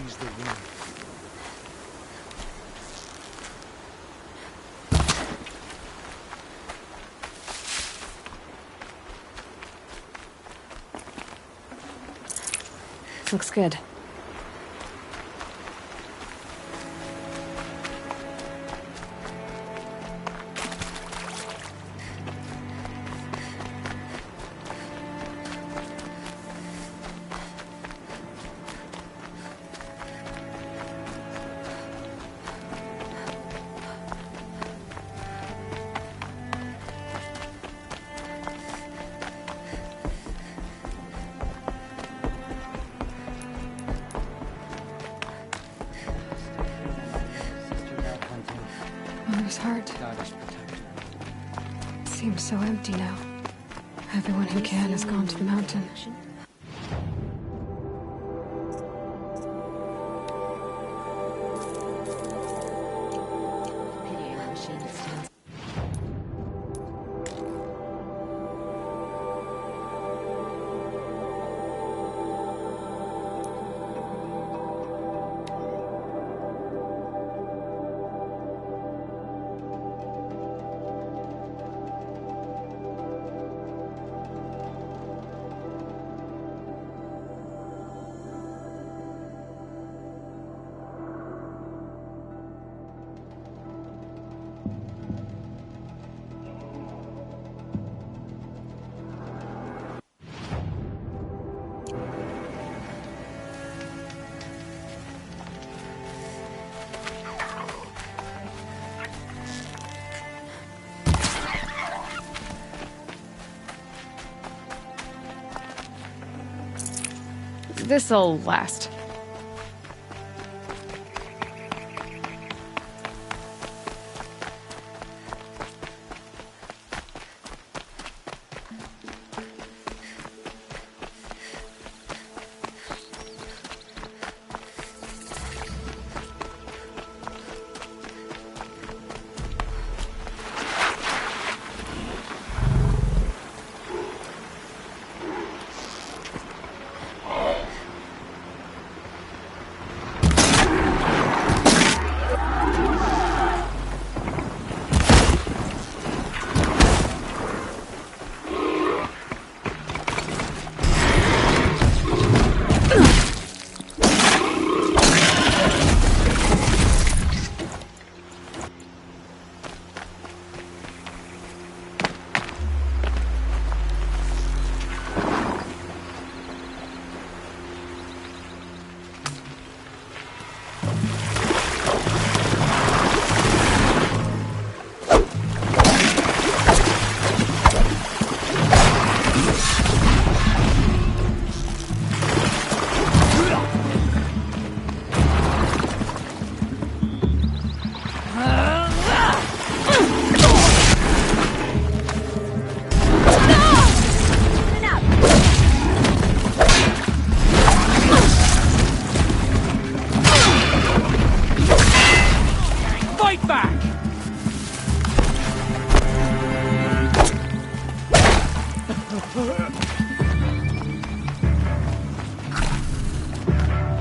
seize the wind. Looks good. Mother's heart seems so empty now. Everyone who can has gone to the mountain. This'll last.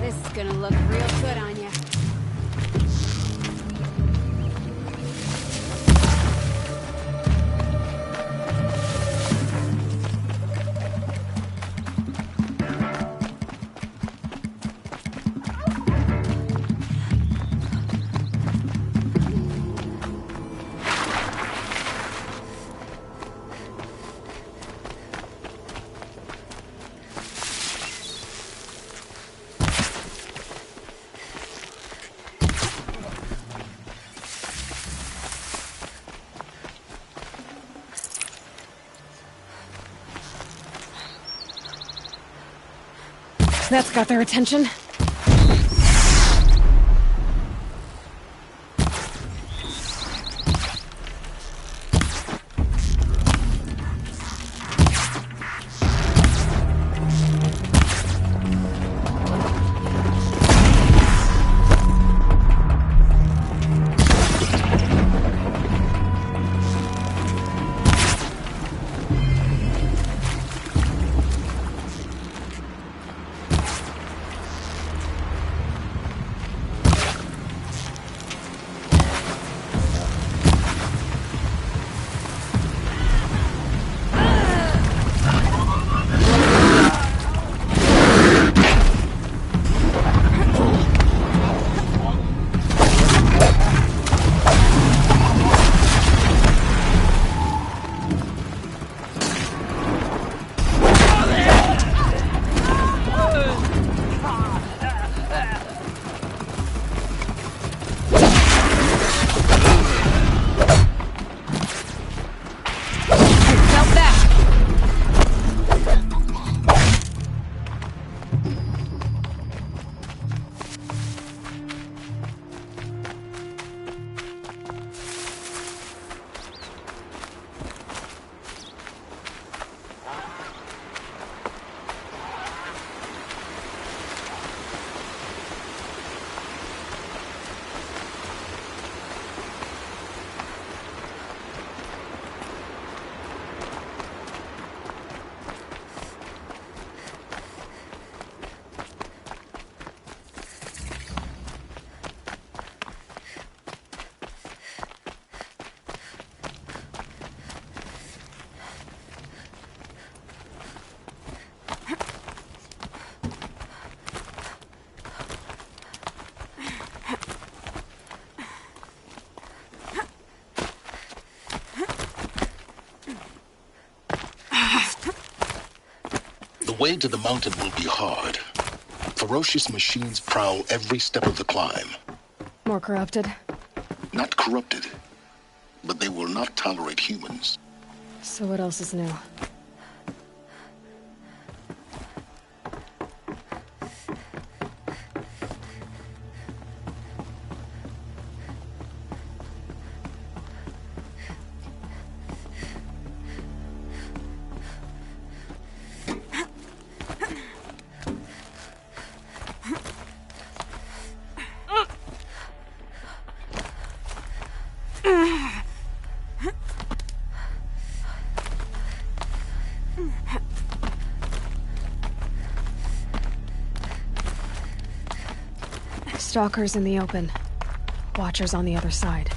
This is gonna look real good on you. That's got their attention. way to the mountain will be hard. Ferocious machines prowl every step of the climb. More corrupted? Not corrupted, but they will not tolerate humans. So what else is new? Stalkers in the open. Watchers on the other side.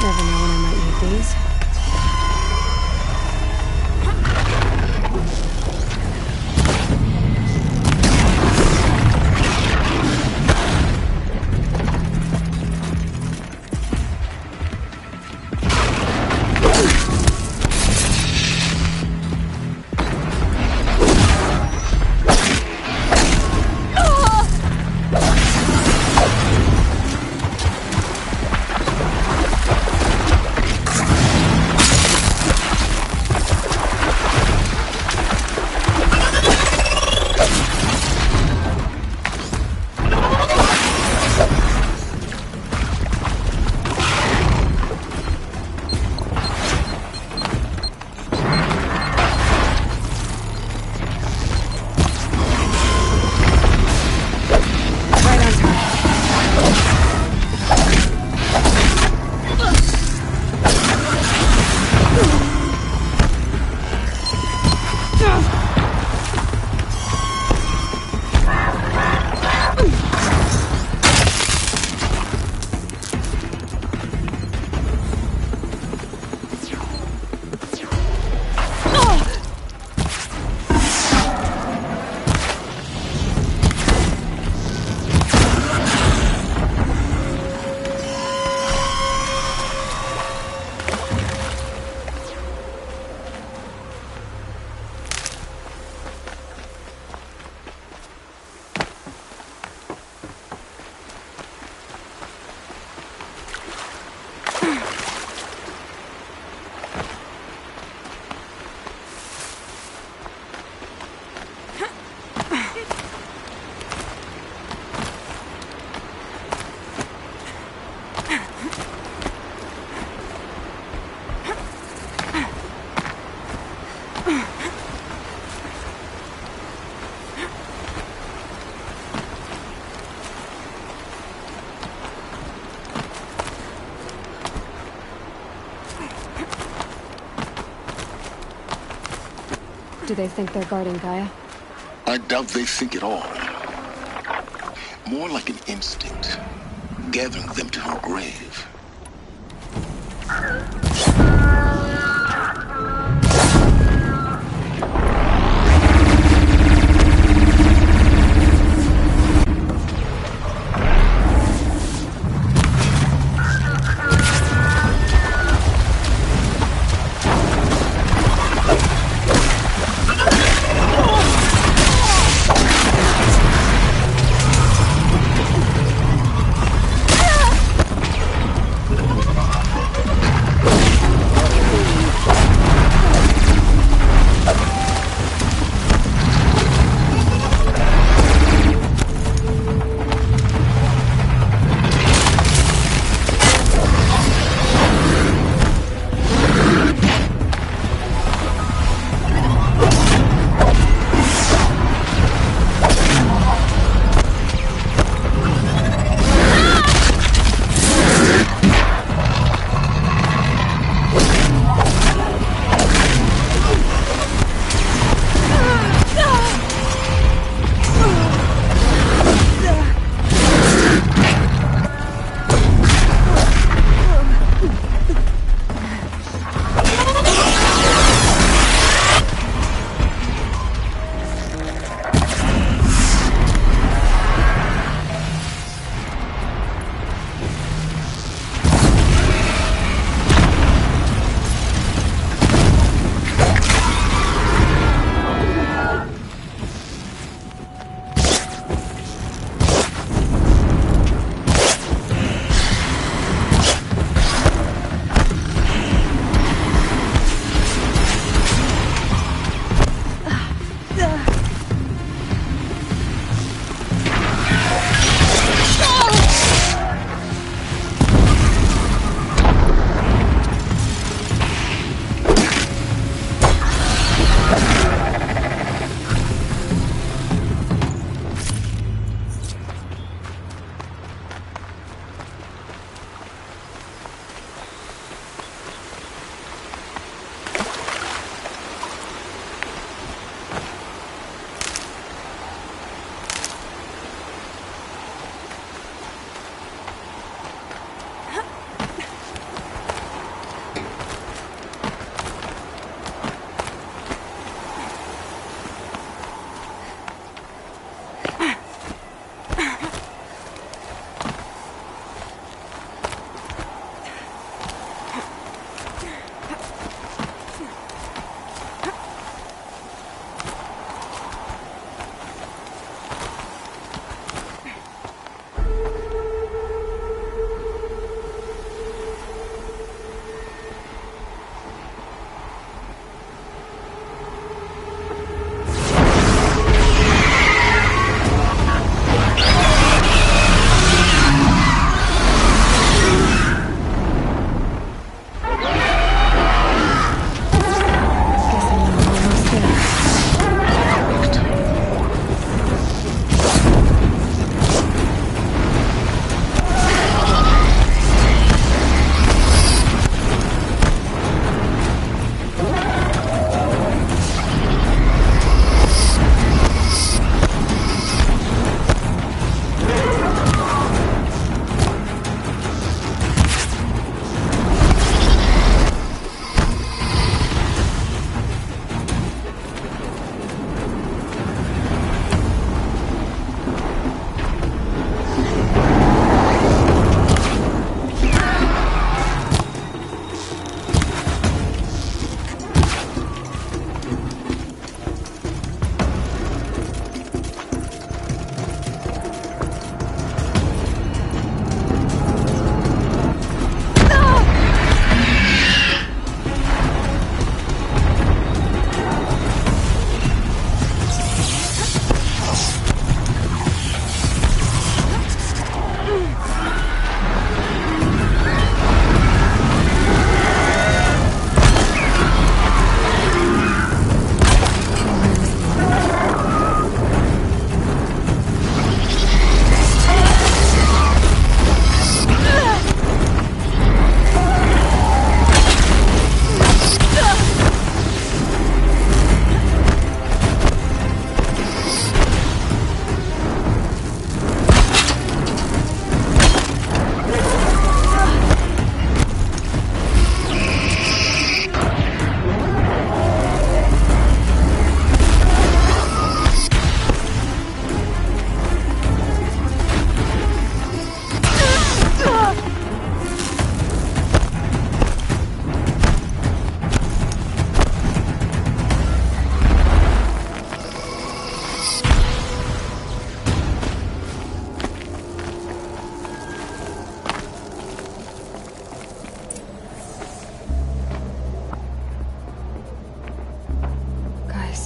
Never know when I might need these. Do they think they're guarding Gaia? I doubt they think at all. More like an instinct, gathering them to her grave.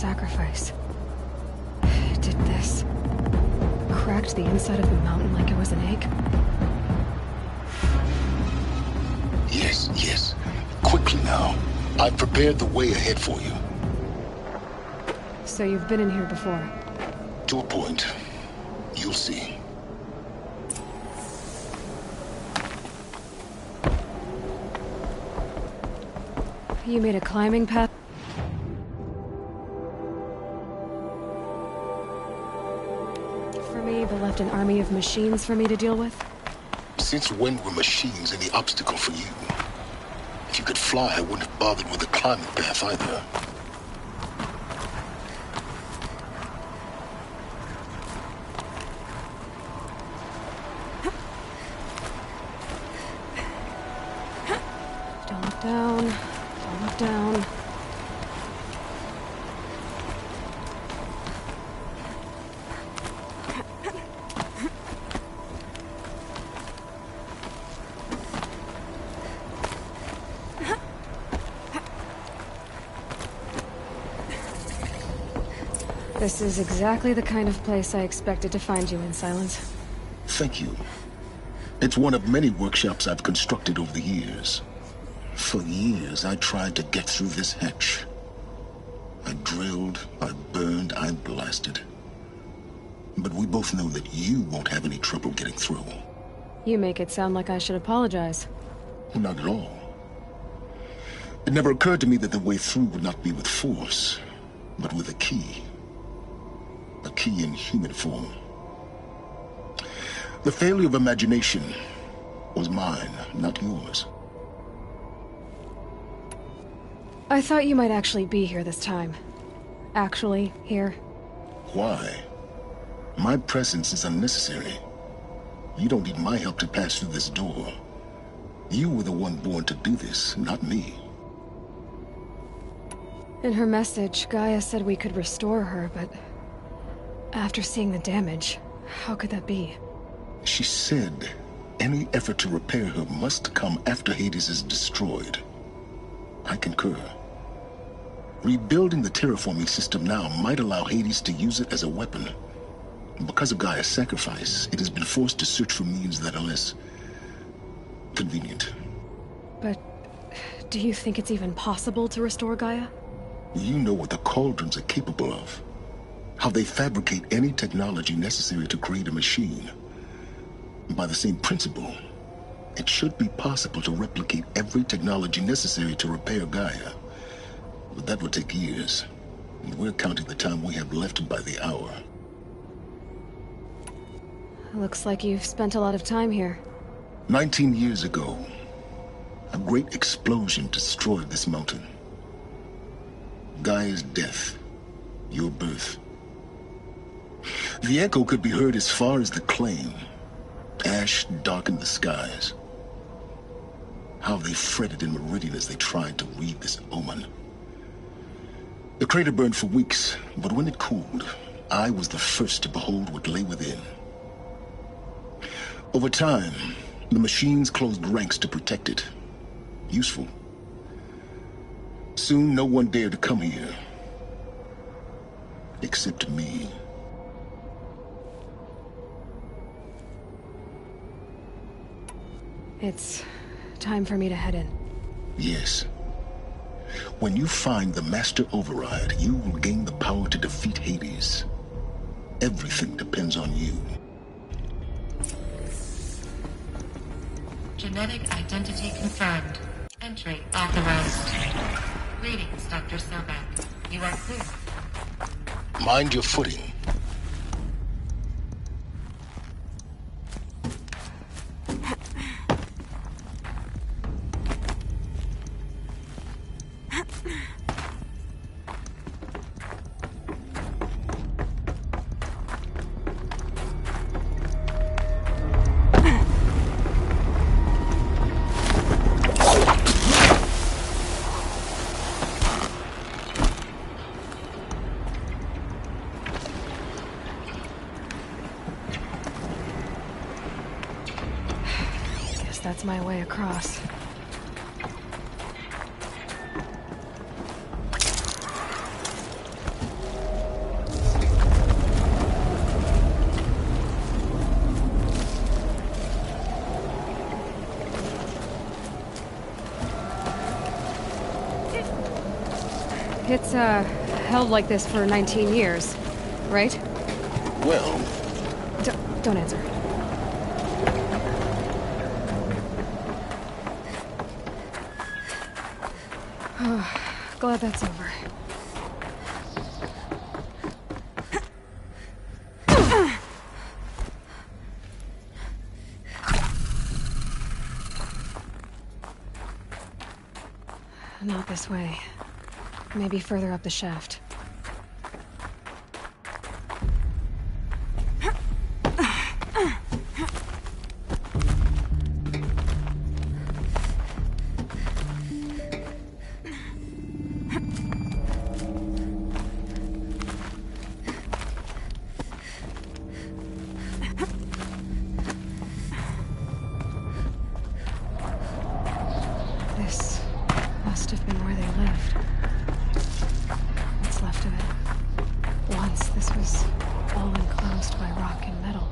sacrifice. It did this. Cracked the inside of the mountain like it was an egg. Yes, yes. Quickly now. I've prepared the way ahead for you. So you've been in here before? To a point. You'll see. You made a climbing path? For me, but left an army of machines for me to deal with? Since when were machines any obstacle for you? If you could fly, I wouldn't have bothered with a climbing path either. This is exactly the kind of place I expected to find you in, Silence. Thank you. It's one of many workshops I've constructed over the years. For years, I tried to get through this hatch. I drilled, I burned, I blasted. But we both know that you won't have any trouble getting through. You make it sound like I should apologize. Not at all. It never occurred to me that the way through would not be with force, but with a key. A key in human form. The failure of imagination was mine, not yours. I thought you might actually be here this time. Actually, here. Why? My presence is unnecessary. You don't need my help to pass through this door. You were the one born to do this, not me. In her message, Gaia said we could restore her, but... after seeing the damage, how could that be? She said any effort to repair her must come after Hades is destroyed. I concur. Rebuilding the terraforming system now might allow Hades to use it as a weapon. Because of Gaia's sacrifice, it has been forced to search for means that are less convenient. But do you think it's even possible to restore Gaia? You know what the Cauldrons are capable of. How they fabricate any technology necessary to create a machine. By the same principle, it should be possible to replicate every technology necessary to repair Gaia. But that would take years. And we're counting the time we have left by the hour. Looks like you've spent a lot of time here. 19 years ago, a great explosion destroyed this mountain. Gaia's death, your birth. The echo could be heard as far as the claim. Ash darkened the skies. How they fretted in Meridian as they tried to read this omen. The crater burned for weeks, but when it cooled, I was the first to behold what lay within. Over time, the machines closed ranks to protect it. Useful. Soon, no one dared to come here. Except me. It's time for me to head in. Yes. When you find the Master Override, you will gain the power to defeat Hades. Everything depends on you. Genetic identity confirmed. Entry authorized. Greetings, Dr. Sobek. You are clear. Mind your footing. That's my way across. It's, held like this for 19 years, right? Well... Don't answer. Glad that's over. Not this way. Maybe further up the shaft. This must have been where they lived. What's left? is all enclosed by rock and metal.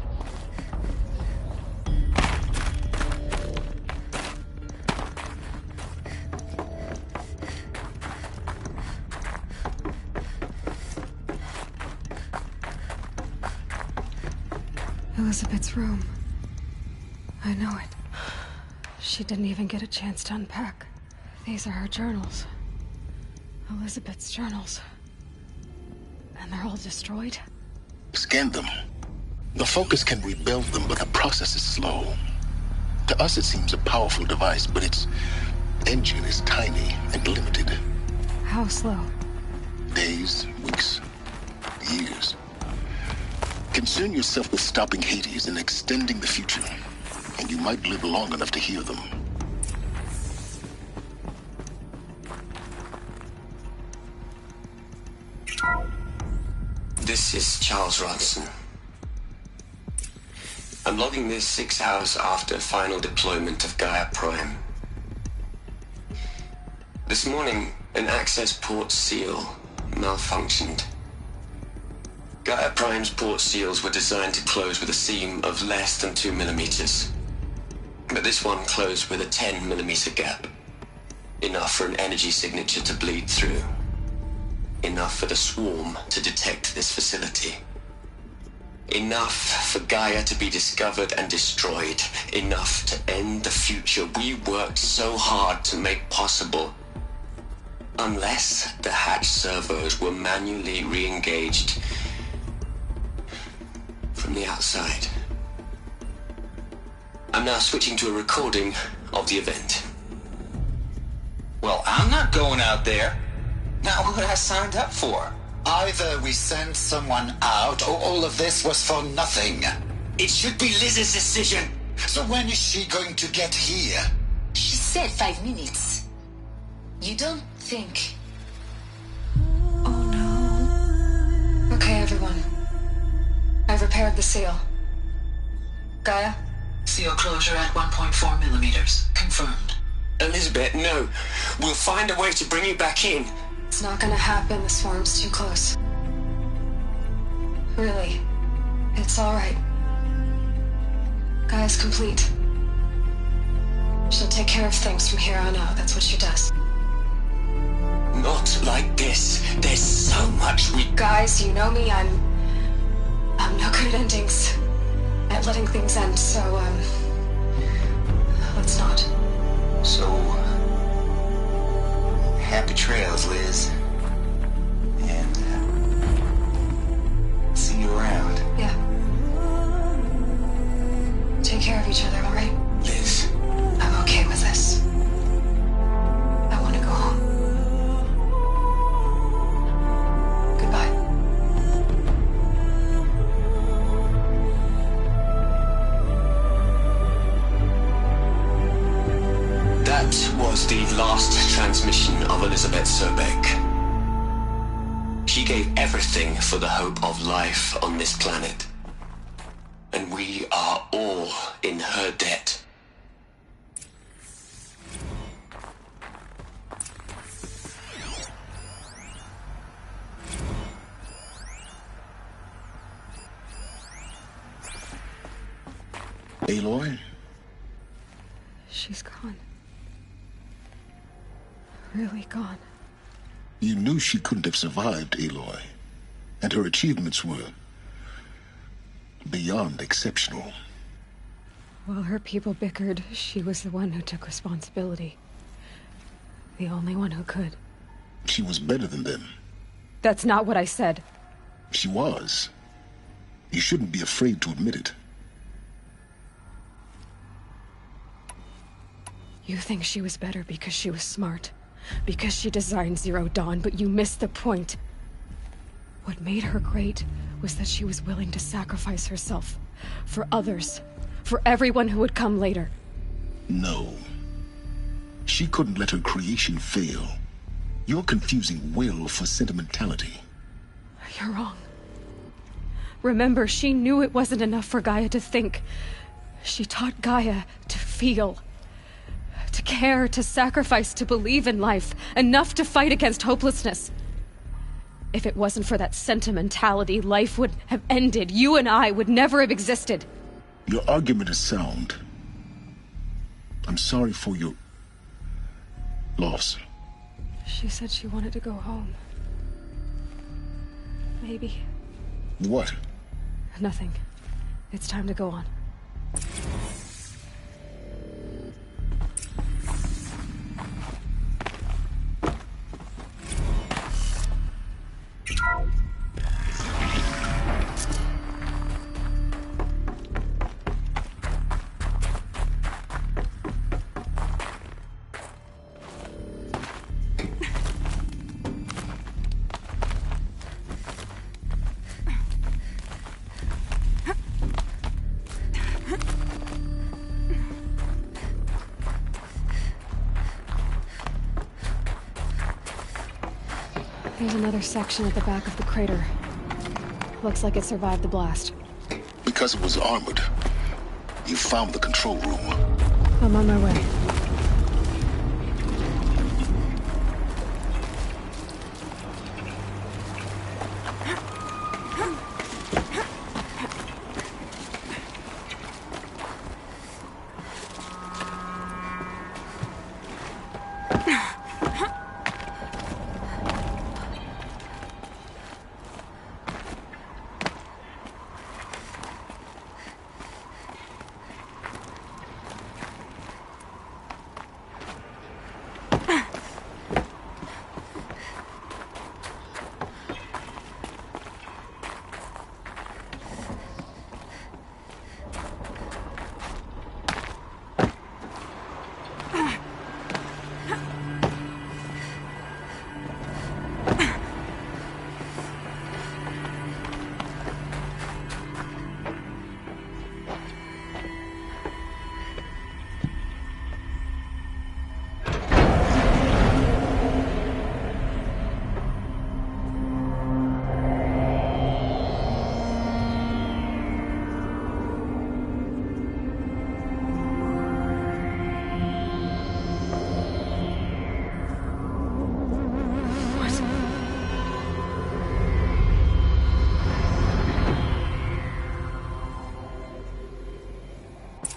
Elizabeth's room. I know it. She didn't even get a chance to unpack. These are her journals. Elizabeth's journals. And they're all destroyed? Scan them. The Focus can rebuild them, but the process is slow. To us, it seems a powerful device, but its engine is tiny and limited. How slow? Days, weeks, years. Concern yourself with stopping Hades and extending the future, and you might live long enough to hear them. This is Charles Ronson. I'm logging this 6 hours after final deployment of Gaia Prime. This morning, an access port seal malfunctioned. Gaia Prime's port seals were designed to close with a seam of less than 2 millimeters. But this one closed with a 10 millimeter gap. Enough for an energy signature to bleed through. Enough for the swarm to detect this facility. Enough for Gaia to be discovered and destroyed. Enough to end the future we worked so hard to make possible. Unless the hatch servos were manually re-engaged from the outside. I'm now switching to a recording of the event. Well, I'm not going out there. Not what I signed up for. Either we send someone out, or all of this was for nothing. It should be Liz's decision. So when is she going to get here? She said 5 minutes. You don't think... Oh no. Okay, everyone. I've repaired the seal. Gaia? Seal closure at 1.4 millimeters. Confirmed. Elizabeth, no. We'll find a way to bring you back in. It's not gonna happen. The swarm's too close. Really. It's alright. Gaia's complete. She'll take care of things from here on out. That's what she does. Not like this. There's so much we... Guys, you know me. I'm no good at endings. At letting things end, so, let's not. So... happy trails, Liz. And, see you around. Yeah. Take care of each other, alright? Liz. I'm okay with this. I want to go home. Goodbye. That was the last transmission of Elizabeth Sobeck. She gave everything for the hope of life on this planet. And we are all in her debt. Aloy? She's gone. Really gone. You knew she couldn't have survived, Aloy. And her achievements were... beyond exceptional. While her people bickered, she was the one who took responsibility. The only one who could. She was better than them. That's not what I said. She was. You shouldn't be afraid to admit it. You think she was better because she was smart. Because she designed Zero Dawn, but you missed the point. What made her great was that she was willing to sacrifice herself. For others. For everyone who would come later. No. She couldn't let her creation fail. You're confusing will for sentimentality. You're wrong. Remember, she knew it wasn't enough for Gaia to think. She taught Gaia to feel. To care, to sacrifice, to believe in life. Enough to fight against hopelessness. If it wasn't for that sentimentality, life would have ended. You and I would never have existed. Your argument is sound. I'm sorry for your loss. She said she wanted to go home. Maybe. What? Nothing. It's time to go on. There's another section at the back of the crater. Looks like it survived the blast. Because it was armored. You found the control room. I'm on my way.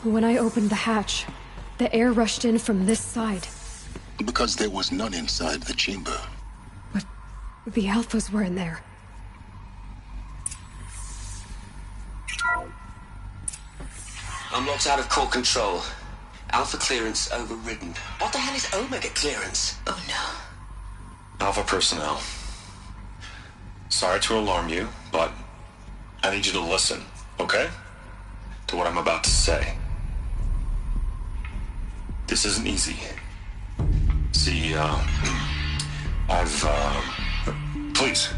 When I opened the hatch, the air rushed in from this side. Because there was none inside the chamber. But the Alphas were in there. Unlocked out of core control. Alpha clearance overridden. What the hell is Omega clearance? Oh no. Alpha personnel. Sorry to alarm you, but I need you to listen, okay? To what I'm about to say. This isn't easy. See, please,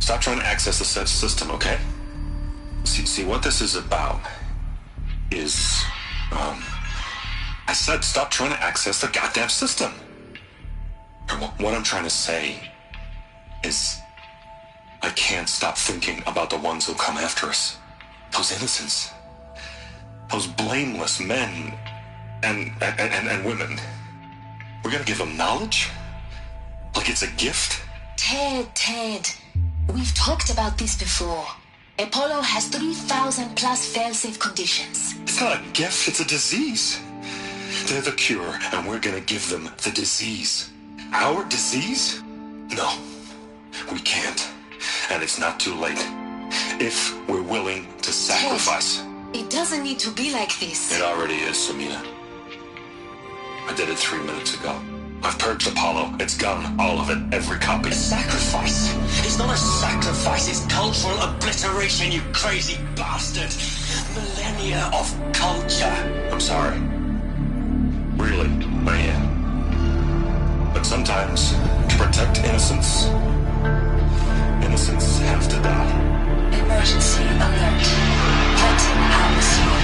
stop trying to access the system, okay? See, what this is about is, I said stop trying to access the goddamn system. What I'm trying to say is, I can't stop thinking about the ones who come after us. Those innocents. Those blameless men and women. We're gonna give them knowledge? Like it's a gift? Ted. We've talked about this before. Apollo has 3,000 plus fail-safe conditions. It's not a gift, it's a disease. They're the cure, and we're gonna give them the disease. Our disease? No, we can't. And it's not too late. If we're willing to sacrifice. Ted, it doesn't need to be like this. It already is, Samina. I did it 3 minutes ago. I've purged Apollo. It's gone. All of it. Every copy. A sacrifice? It's not a sacrifice. It's cultural obliteration, you crazy bastard. Millennia of culture. I'm sorry. Really, I am. But sometimes, to protect innocence, innocents have to die. Emergency alert. Halting atmosphere.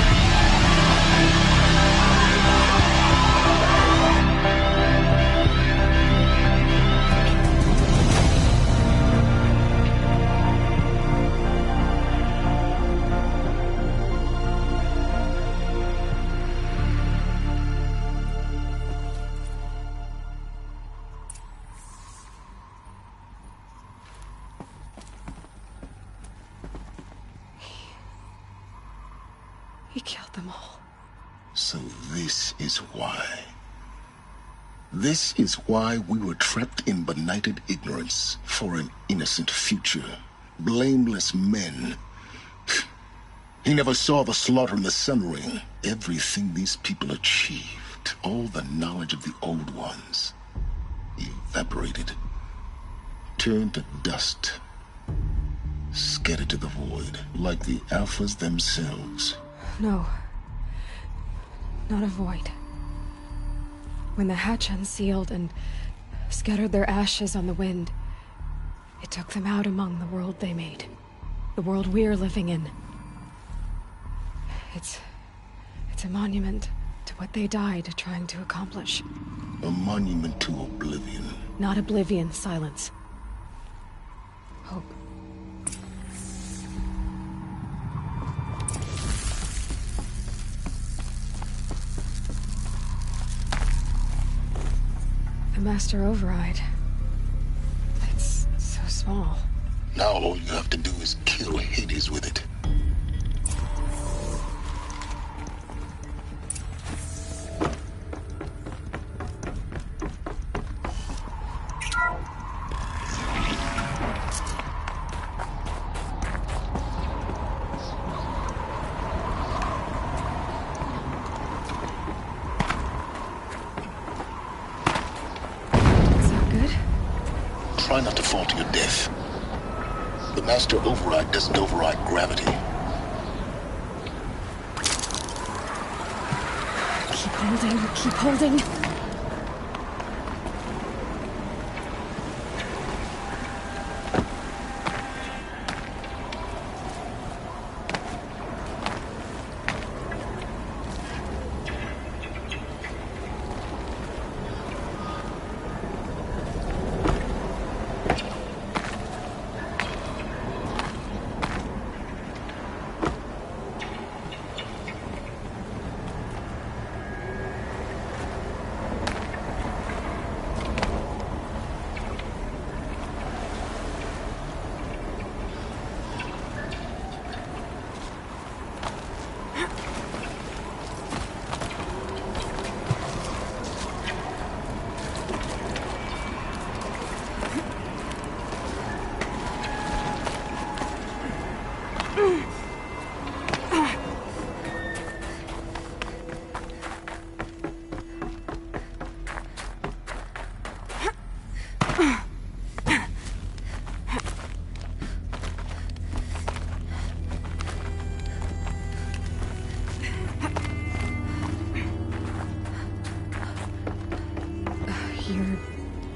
He killed them all. So this is why. This is why we were trapped in benighted ignorance for an innocent future. Blameless men. He never saw the slaughter in the Sun Ring. Everything these people achieved, all the knowledge of the old ones, evaporated, turned to dust, scattered to the void, like the Alphas themselves. No. Not a void. When the hatch unsealed and scattered their ashes on the wind, it took them out among the world they made. The world we're living in. It's a monument to what they died trying to accomplish. A monument to oblivion. Not oblivion, Silence. Hope. The Master Override. It's so small. Now all you have to do is kill Hades with it. Try not to fall to your death. The Master Override doesn't override gravity. Keep holding, keep holding.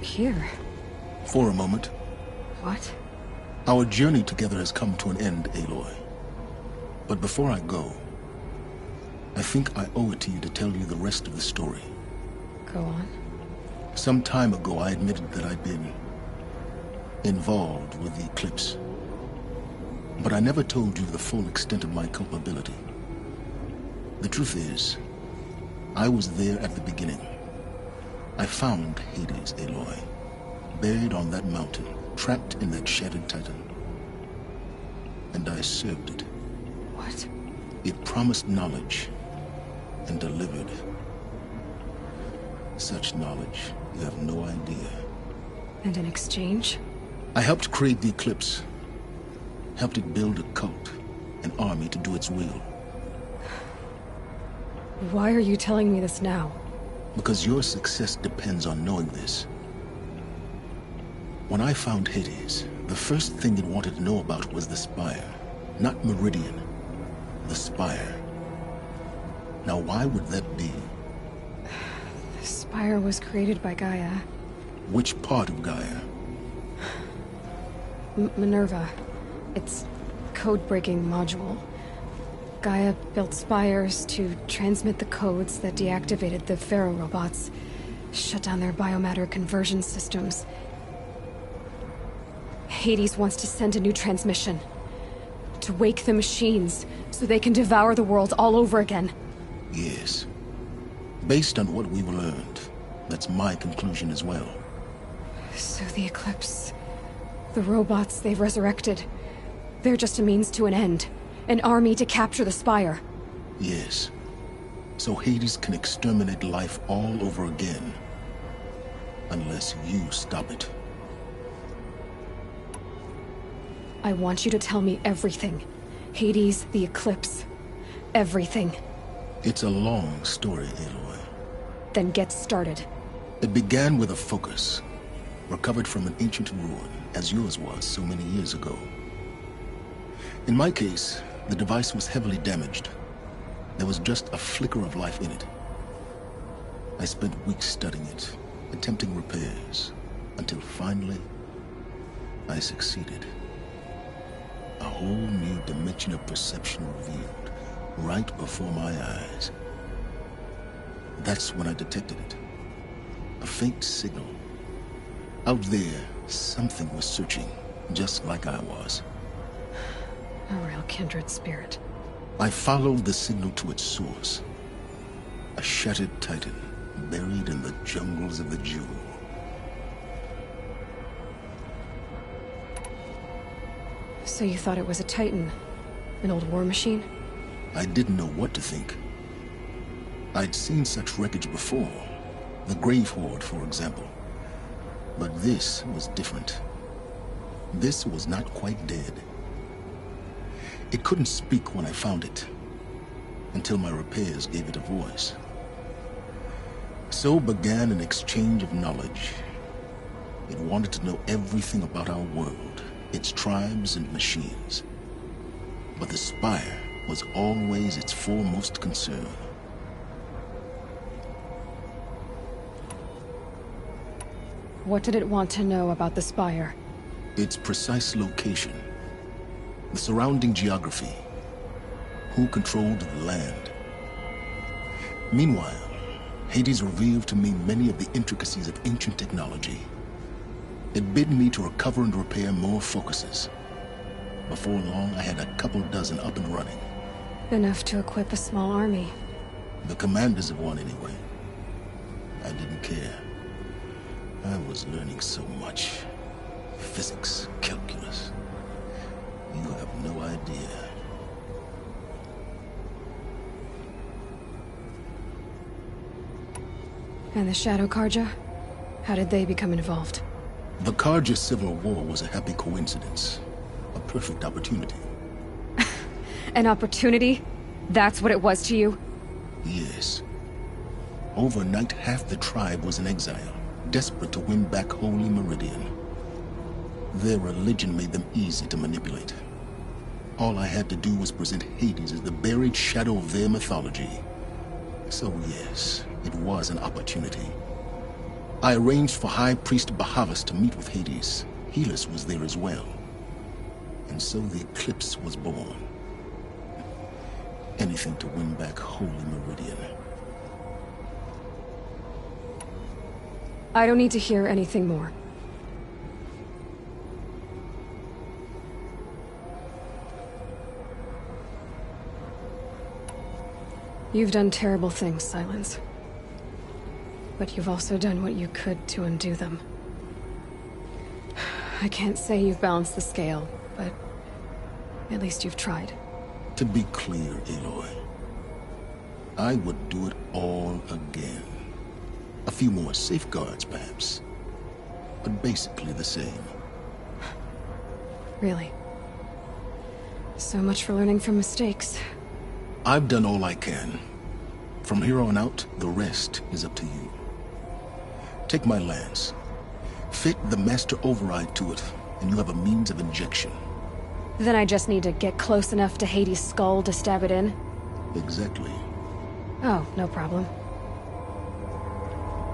Here. For a moment. What? Our journey together has come to an end, Aloy. But before I go, I think I owe it to you to tell you the rest of the story. Go on. Some time ago, I admitted that I'd been involved with the Eclipse. But I never told you the full extent of my culpability. The truth is, I was there at the beginning. I found Hades, Aloy, buried on that mountain, trapped in that shattered titan. And I served it. What? It promised knowledge and delivered. Such knowledge, you have no idea. And in exchange? I helped create the Eclipse. Helped it build a cult, an army to do its will. Why are you telling me this now? Because your success depends on knowing this. When I found Hades, the first thing it wanted to know about was the Spire. Not Meridian. The Spire. Now why would that be? The Spire was created by Gaia. Which part of Gaia? Minerva. Its code-breaking module. Gaia built spires to transmit the codes that deactivated the Pharaoh robots, shut down their biomatter conversion systems. Hades wants to send a new transmission. To wake the machines, so they can devour the world all over again. Yes. Based on what we've learned, that's my conclusion as well. So the Eclipse... the robots they've resurrected... they're just a means to an end. An army to capture the Spire. Yes. So Hades can exterminate life all over again. Unless you stop it. I want you to tell me everything. Hades, the Eclipse. Everything. It's a long story, Aloy. Then get started. It began with a focus. Recovered from an ancient ruin, as yours was so many years ago. In my case, the device was heavily damaged. There was just a flicker of life in it. I spent weeks studying it, attempting repairs, until finally, I succeeded. A whole new dimension of perception revealed, right before my eyes. That's when I detected it. A faint signal. Out there, something was searching, just like I was. A real kindred spirit. I followed the signal to its source. A shattered titan, buried in the jungles of the Jewel. So you thought it was a titan? An old war machine? I didn't know what to think. I'd seen such wreckage before. The Grave Horde, for example. But this was different. This was not quite dead. It couldn't speak when I found it, until my repairs gave it a voice. So began an exchange of knowledge. It wanted to know everything about our world, its tribes and machines. But the Spire was always its foremost concern. What did it want to know about the Spire? Its precise location. The surrounding geography. Who controlled the land. Meanwhile, Hades revealed to me many of the intricacies of ancient technology. It bid me to recover and repair more focuses. Before long, I had a couple dozen up and running. Enough to equip a small army. The commanders of one, anyway. I didn't care. I was learning so much. Physics, calculus. You have no idea. And the Shadow Carja? How did they become involved? The Carja Civil War was a happy coincidence. A perfect opportunity. An opportunity? That's what it was to you? Yes. Overnight, half the tribe was in exile, desperate to win back Holy Meridian. Their religion made them easy to manipulate. All I had to do was present Hades as the buried shadow of their mythology. So yes, it was an opportunity. I arranged for High Priest Bahavas to meet with Hades. Helis was there as well. And so the Eclipse was born. Anything to win back Holy Meridian. I don't need to hear anything more. You've done terrible things, Silence. But you've also done what you could to undo them. I can't say you've balanced the scale, but at least you've tried. To be clear, Aloy, I would do it all again. A few more safeguards, perhaps, but basically the same. Really? So much for learning from mistakes. I've done all I can. From here on out, the rest is up to you. Take my lance. Fit the Master Override to it, and you have a means of injection. Then I just need to get close enough to Hades' skull to stab it in? Exactly. Oh, no problem.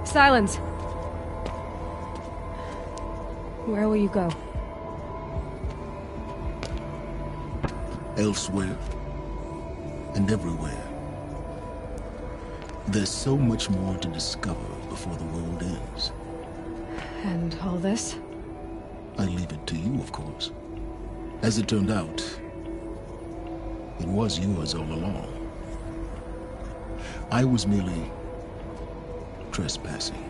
Silence! Where will you go? Elsewhere. And everywhere. There's so much more to discover before the world ends. And all this? I leave it to you, of course. As it turned out, it was yours all along. I was merely trespassing.